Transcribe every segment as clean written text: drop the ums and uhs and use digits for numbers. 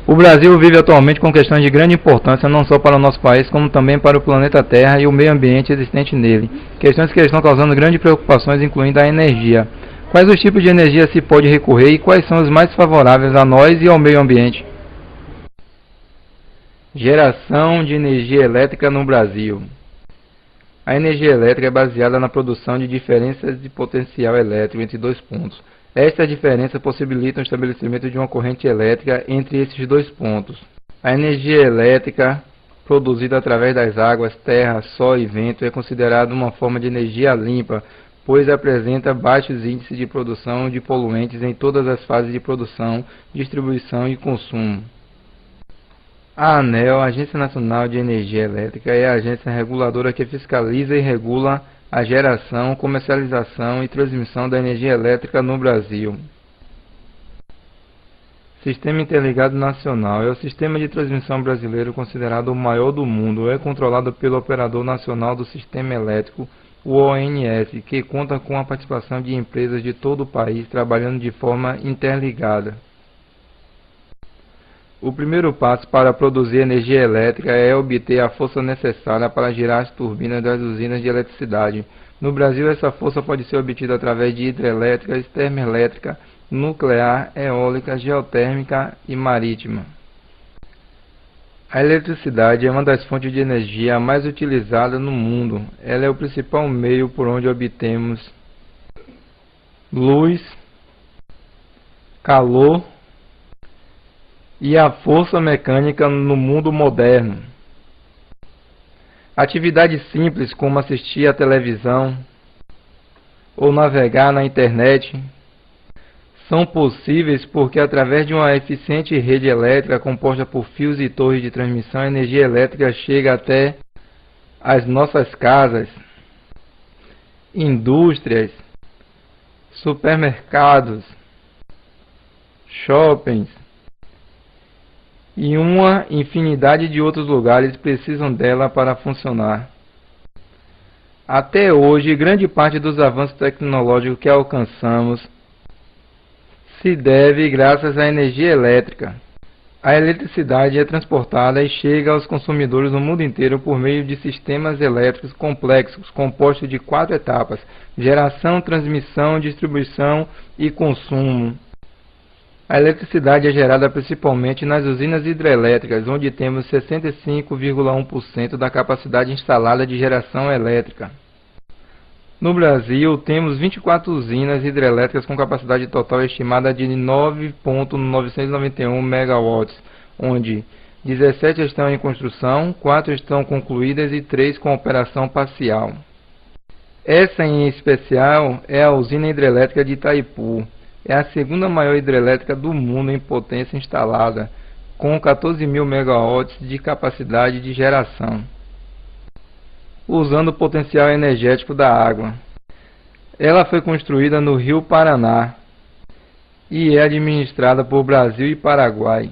O Brasil vive atualmente com questões de grande importância não só para o nosso país, como também para o planeta Terra e o meio ambiente existente nele. Questões que estão causando grandes preocupações, incluindo a energia. Quais os tipos de energia se pode recorrer e quais são os mais favoráveis a nós e ao meio ambiente? Geração de energia elétrica no Brasil. A energia elétrica é baseada na produção de diferenças de potencial elétrico entre dois pontos. Esta diferença possibilita o estabelecimento de uma corrente elétrica entre esses dois pontos. A energia elétrica produzida através das águas, terra, sol e vento é considerada uma forma de energia limpa, pois apresenta baixos índices de produção de poluentes em todas as fases de produção, distribuição e consumo. A ANEEL, Agência Nacional de Energia Elétrica, é a agência reguladora que fiscaliza e regula a geração, comercialização e transmissão da energia elétrica no Brasil. Sistema Interligado Nacional é o sistema de transmissão brasileiro considerado o maior do mundo. É controlado pelo Operador Nacional do Sistema Elétrico, o ONS, que conta com a participação de empresas de todo o país trabalhando de forma interligada. O primeiro passo para produzir energia elétrica é obter a força necessária para girar as turbinas das usinas de eletricidade. No Brasil, essa força pode ser obtida através de hidrelétrica, termoelétrica, nuclear, eólica, geotérmica e marítima. A eletricidade é uma das fontes de energia mais utilizadas no mundo. Ela é o principal meio por onde obtemos luz, calor e a força mecânica no mundo moderno. Atividades simples como assistir à televisão ou navegar na internet são possíveis porque através de uma eficiente rede elétrica composta por fios e torres de transmissão, a energia elétrica chega até as nossas casas, indústrias, supermercados, shoppings, e uma infinidade de outros lugares precisam dela para funcionar. Até hoje, grande parte dos avanços tecnológicos que alcançamos se deve graças à energia elétrica. A eletricidade é transportada e chega aos consumidores no mundo inteiro por meio de sistemas elétricos complexos, compostos de 4 etapas: geração, transmissão, distribuição e consumo. A eletricidade é gerada principalmente nas usinas hidrelétricas, onde temos 65,1% da capacidade instalada de geração elétrica. No Brasil, temos 24 usinas hidrelétricas com capacidade total estimada de 9.991 MW, onde 17 estão em construção, 4 estão concluídas e 3 com operação parcial. Essa em especial é a usina hidrelétrica de Itaipu. É a segunda maior hidrelétrica do mundo em potência instalada, com 14.000 MW de capacidade de geração, usando o potencial energético da água. Ela foi construída no Rio Paraná e é administrada por Brasil e Paraguai,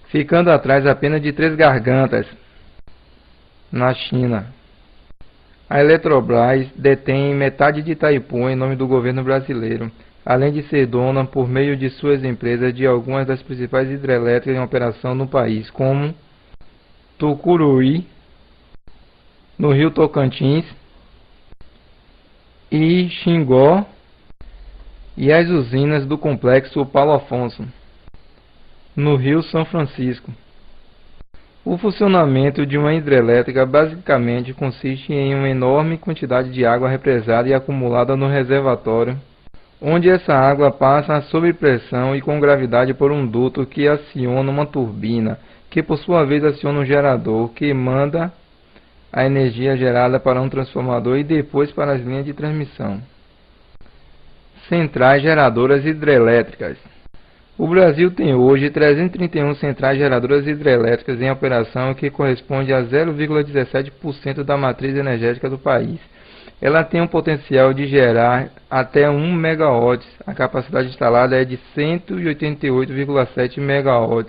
ficando atrás apenas de Três Gargantas, na China. A Eletrobras detém metade de Itaipu em nome do governo brasileiro, além de ser dona, por meio de suas empresas, de algumas das principais hidrelétricas em operação no país, como Tucuruí, no Rio Tocantins, e Xingó, e as usinas do complexo Paulo Afonso, no Rio São Francisco. O funcionamento de uma hidrelétrica basicamente consiste em uma enorme quantidade de água represada e acumulada no reservatório, onde essa água passa sob pressão e com gravidade por um duto que aciona uma turbina, que por sua vez aciona um gerador, que manda a energia gerada para um transformador e depois para as linhas de transmissão. Centrais geradoras hidrelétricas. O Brasil tem hoje 331 centrais geradoras hidrelétricas em operação, que corresponde a 0,17% da matriz energética do país. Ela tem um potencial de gerar até 1 MW. A capacidade instalada é de 188,7 MW.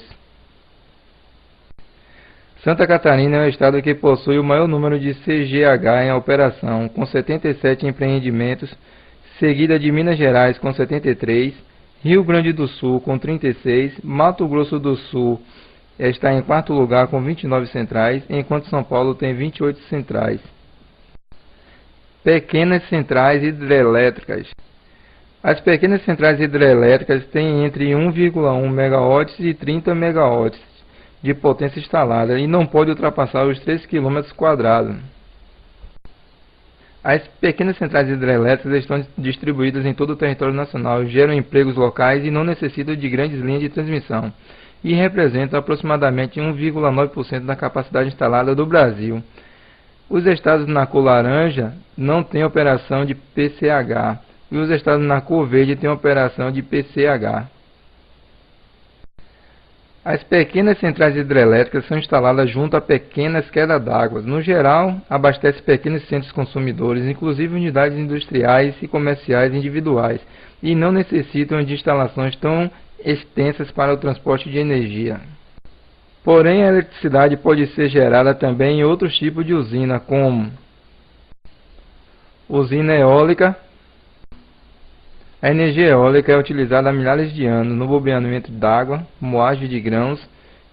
Santa Catarina é o estado que possui o maior número de CGH em operação, com 77 empreendimentos, seguida de Minas Gerais com 73 Rio Grande do Sul com 36, Mato Grosso do Sul está em quarto lugar com 29 centrais, enquanto São Paulo tem 28 centrais. Pequenas centrais hidrelétricas. As pequenas centrais hidrelétricas têm entre 1,1 MW e 30 MW de potência instalada e não pode ultrapassar os 3 km². As pequenas centrais hidrelétricas estão distribuídas em todo o território nacional, geram empregos locais e não necessitam de grandes linhas de transmissão, e representam aproximadamente 1,9% da capacidade instalada do Brasil. Os estados na cor laranja não têm operação de PCH, e os estados na cor verde têm operação de PCH. As pequenas centrais hidrelétricas são instaladas junto a pequenas quedas d'água. No geral, abastecem pequenos centros consumidores, inclusive unidades industriais e comerciais individuais, e não necessitam de instalações tão extensas para o transporte de energia. Porém, a eletricidade pode ser gerada também em outros tipos de usina, como usina eólica. A energia eólica é utilizada há milhares de anos no bombeamento d'água, moagem de grãos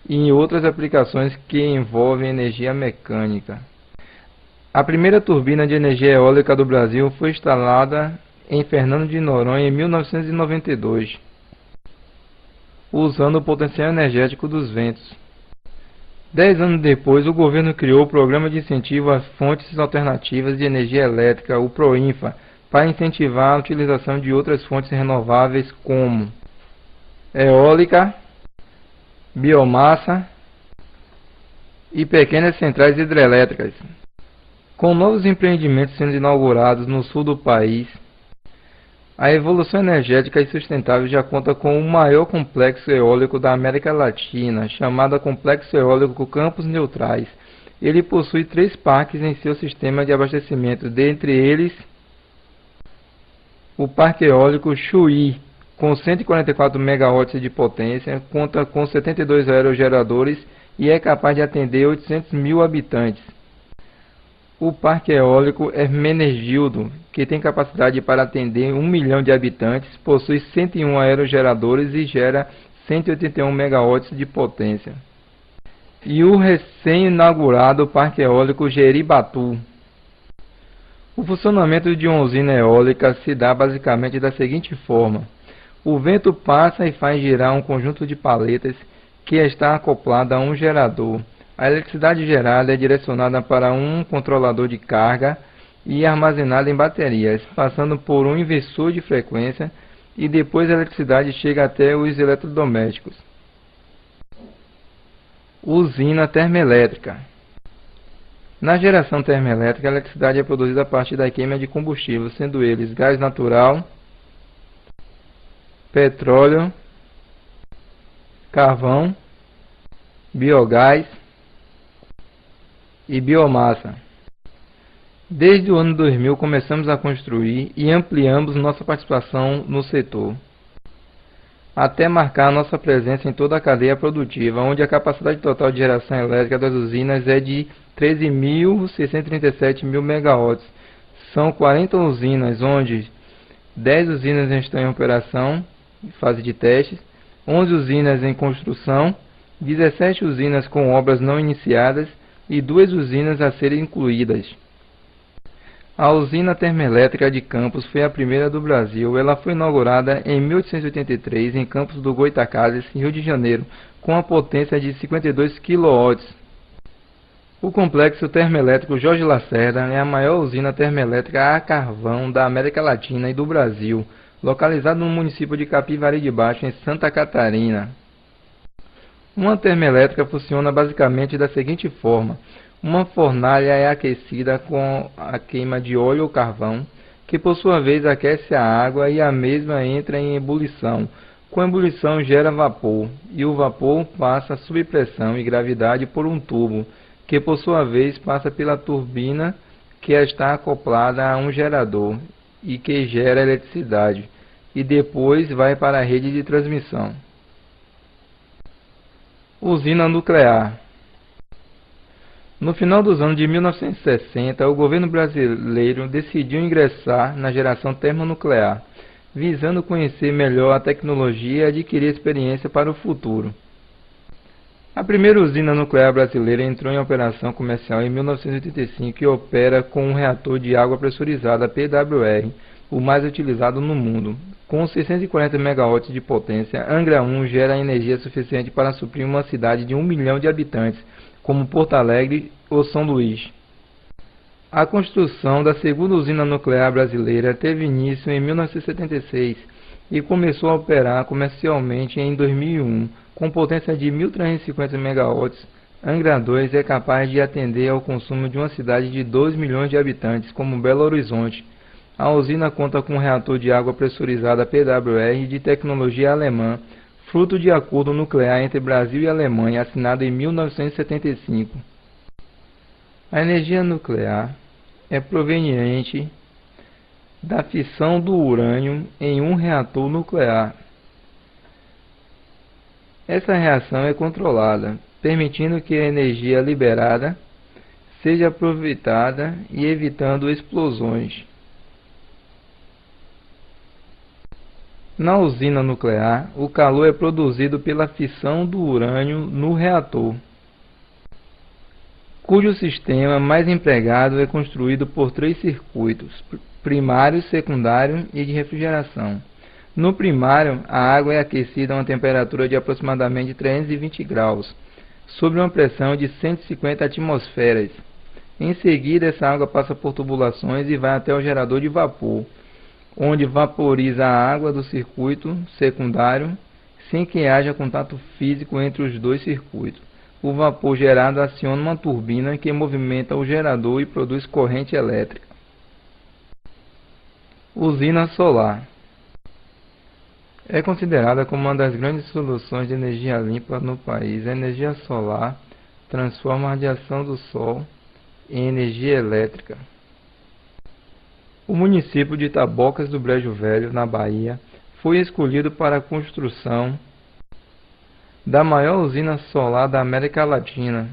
e em outras aplicações que envolvem energia mecânica. A primeira turbina de energia eólica do Brasil foi instalada em Fernando de Noronha em 1992, usando o potencial energético dos ventos. 10 anos depois, o governo criou o Programa de Incentivo às Fontes Alternativas de Energia Elétrica, o PROINFA, para incentivar a utilização de outras fontes renováveis como eólica, biomassa e pequenas centrais hidrelétricas. Com novos empreendimentos sendo inaugurados no sul do país, a evolução energética e sustentável já conta com o maior complexo eólico da América Latina, chamado Complexo Eólico Campos Neutrais. Ele possui 3 parques em seu sistema de abastecimento, dentre eles o Parque Eólico Chuí, com 144 MW de potência, conta com 72 aerogeradores e é capaz de atender 800 mil habitantes. O Parque Eólico Hermenegildo, que tem capacidade para atender 1 milhão de habitantes, possui 101 aerogeradores e gera 181 MW de potência. E o recém-inaugurado Parque Eólico Jeribatu. O funcionamento de uma usina eólica se dá basicamente da seguinte forma: o vento passa e faz girar um conjunto de paletas que está acoplado a um gerador. A eletricidade gerada é direcionada para um controlador de carga e armazenada em baterias, passando por um inversor de frequência, e depois a eletricidade chega até os eletrodomésticos. Usina termoelétrica. Na geração termoelétrica, a eletricidade é produzida a partir da queima de combustível, sendo eles gás natural, petróleo, carvão, biogás e biomassa. Desde o ano 2000 começamos a construir e ampliamos nossa participação no setor, até marcar nossa presença em toda a cadeia produtiva, onde a capacidade total de geração elétrica das usinas é de 13.637 mil MW. São 40 usinas, onde 10 usinas estão em operação, em fase de testes, 11 usinas em construção, 17 usinas com obras não iniciadas e 2 usinas a serem incluídas. A usina termoelétrica de Campos foi a primeira do Brasil. Ela foi inaugurada em 1883 em Campos do Goytacazes, Rio de Janeiro, com a potência de 52 kW. O complexo termoelétrico Jorge Lacerda é a maior usina termoelétrica a carvão da América Latina e do Brasil, localizado no município de Capivari de Baixo, em Santa Catarina. Uma termoelétrica funciona basicamente da seguinte forma: uma fornalha é aquecida com a queima de óleo ou carvão, que por sua vez aquece a água e a mesma entra em ebulição. Com a ebulição gera vapor, e o vapor passa sob pressão e gravidade por um tubo, que por sua vez passa pela turbina que está acoplada a um gerador e que gera eletricidade, e depois vai para a rede de transmissão. Usina nuclear. No final dos anos de 1960, o governo brasileiro decidiu ingressar na geração termonuclear. visando conhecer melhor a tecnologia e adquirir experiência para o futuro. A primeira usina nuclear brasileira entrou em operação comercial em 1985 e opera com um reator de água pressurizada PWR, o mais utilizado no mundo. Com 640 MW de potência, Angra 1 gera energia suficiente para suprir uma cidade de 1 milhão de habitantes, como Porto Alegre ou São Luís. A construção da segunda usina nuclear brasileira teve início em 1976 e começou a operar comercialmente em 2001, com potência de 1.350 MW. Angra 2 é capaz de atender ao consumo de uma cidade de 2 milhões de habitantes, como Belo Horizonte. A usina conta com um reator de água pressurizada PWR de tecnologia alemã, fruto de acordo nuclear entre Brasil e Alemanha, assinado em 1975. A energia nuclear é proveniente da fissão do urânio em um reator nuclear. Essa reação é controlada, permitindo que a energia liberada seja aproveitada e evitando explosões. Na usina nuclear, o calor é produzido pela fissão do urânio no reator, cujo sistema mais empregado é construído por 3 circuitos, primário, secundário e de refrigeração. No primário, a água é aquecida a uma temperatura de aproximadamente 320 graus, sob uma pressão de 150 atmosferas. Em seguida, essa água passa por tubulações e vai até o gerador de vapor, onde vaporiza a água do circuito secundário, sem que haja contato físico entre os dois circuitos. O vapor gerado aciona uma turbina que movimenta o gerador e produz corrente elétrica. Usina solar é considerada como uma das grandes soluções de energia limpa no país. A energia solar transforma a radiação do Sol em energia elétrica. O município de Itabocas do Brejo Velho, na Bahia, foi escolhido para a construção da maior usina solar da América Latina,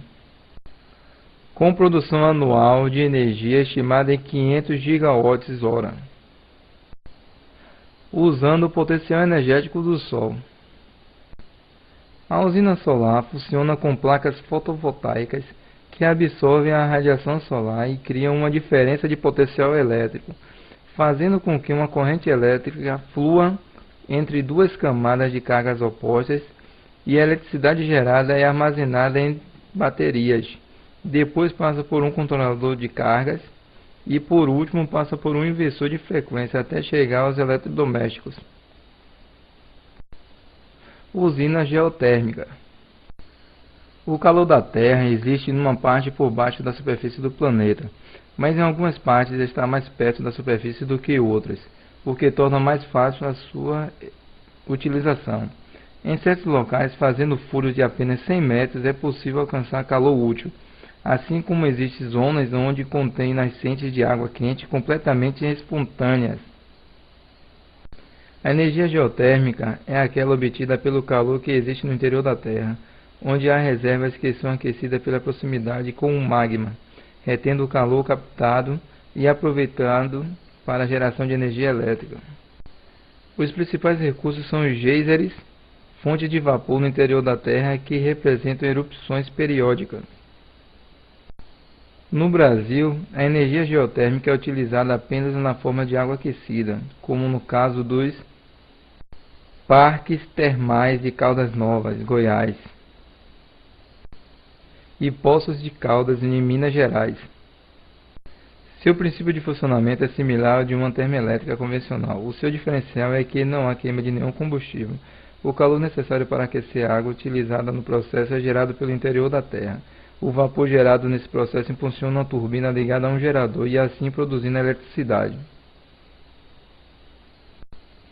com produção anual de energia estimada em 500 gigawatts-hora, usando o potencial energético do Sol. A usina solar funciona com placas fotovoltaicas que absorvem a radiação solar e criam uma diferença de potencial elétrico, fazendo com que uma corrente elétrica flua entre duas camadas de cargas opostas, e a eletricidade gerada é armazenada em baterias. Depois passa por um controlador de cargas e, por último, passa por um inversor de frequência até chegar aos eletrodomésticos. Usina geotérmica. O calor da Terra existe numa parte por baixo da superfície do planeta, mas em algumas partes está mais perto da superfície do que outras, o que torna mais fácil a sua utilização. Em certos locais, fazendo furos de apenas 100 metros, é possível alcançar calor útil, assim como existem zonas onde contém nascentes de água quente completamente espontâneas. A energia geotérmica é aquela obtida pelo calor que existe no interior da Terra, onde há reservas que são aquecidas pela proximidade com o magma, retendo o calor captado e aproveitado para a geração de energia elétrica. Os principais recursos são os geysers, fontes de vapor no interior da Terra que representam erupções periódicas. No Brasil, a energia geotérmica é utilizada apenas na forma de água aquecida, como no caso dos parques termais de Caldas Novas, Goiás, e Poços de Caldas, em Minas Gerais. Seu princípio de funcionamento é similar ao de uma termoelétrica convencional. O seu diferencial é que não há queima de nenhum combustível. O calor necessário para aquecer a água utilizada no processo é gerado pelo interior da Terra. O vapor gerado nesse processo impulsiona uma turbina ligada a um gerador e assim produzindo eletricidade.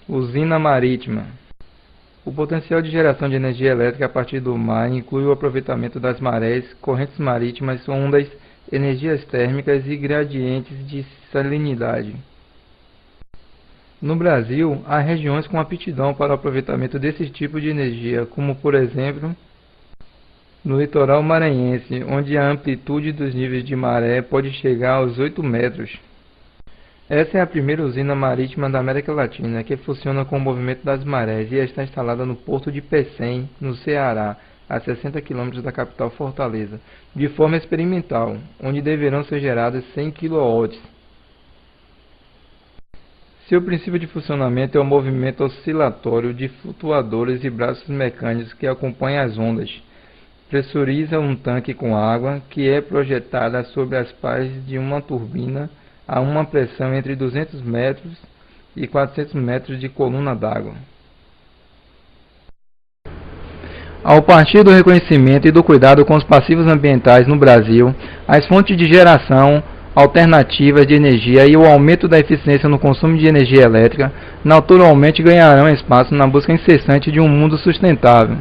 Usina marítima. O potencial de geração de energia elétrica a partir do mar inclui o aproveitamento das marés, correntes marítimas, ondas, energias térmicas e gradientes de salinidade. No Brasil, há regiões com aptidão para o aproveitamento desse tipo de energia, como por exemplo, no litoral maranhense, onde a amplitude dos níveis de maré pode chegar aos 8 metros. Essa é a primeira usina marítima da América Latina que funciona com o movimento das marés e está instalada no porto de Pecém, no Ceará, a 60 km da capital Fortaleza, de forma experimental, onde deverão ser gerados 100 kW. Seu princípio de funcionamento é o movimento oscilatório de flutuadores e braços mecânicos que acompanham as ondas. Pressuriza um tanque com água, que é projetada sobre as pás de uma turbina a uma pressão entre 200 metros e 400 metros de coluna d'água. Ao partir do reconhecimento e do cuidado com os passivos ambientais no Brasil, as fontes de geração alternativas de energia e o aumento da eficiência no consumo de energia elétrica naturalmente ganharão espaço na busca incessante de um mundo sustentável.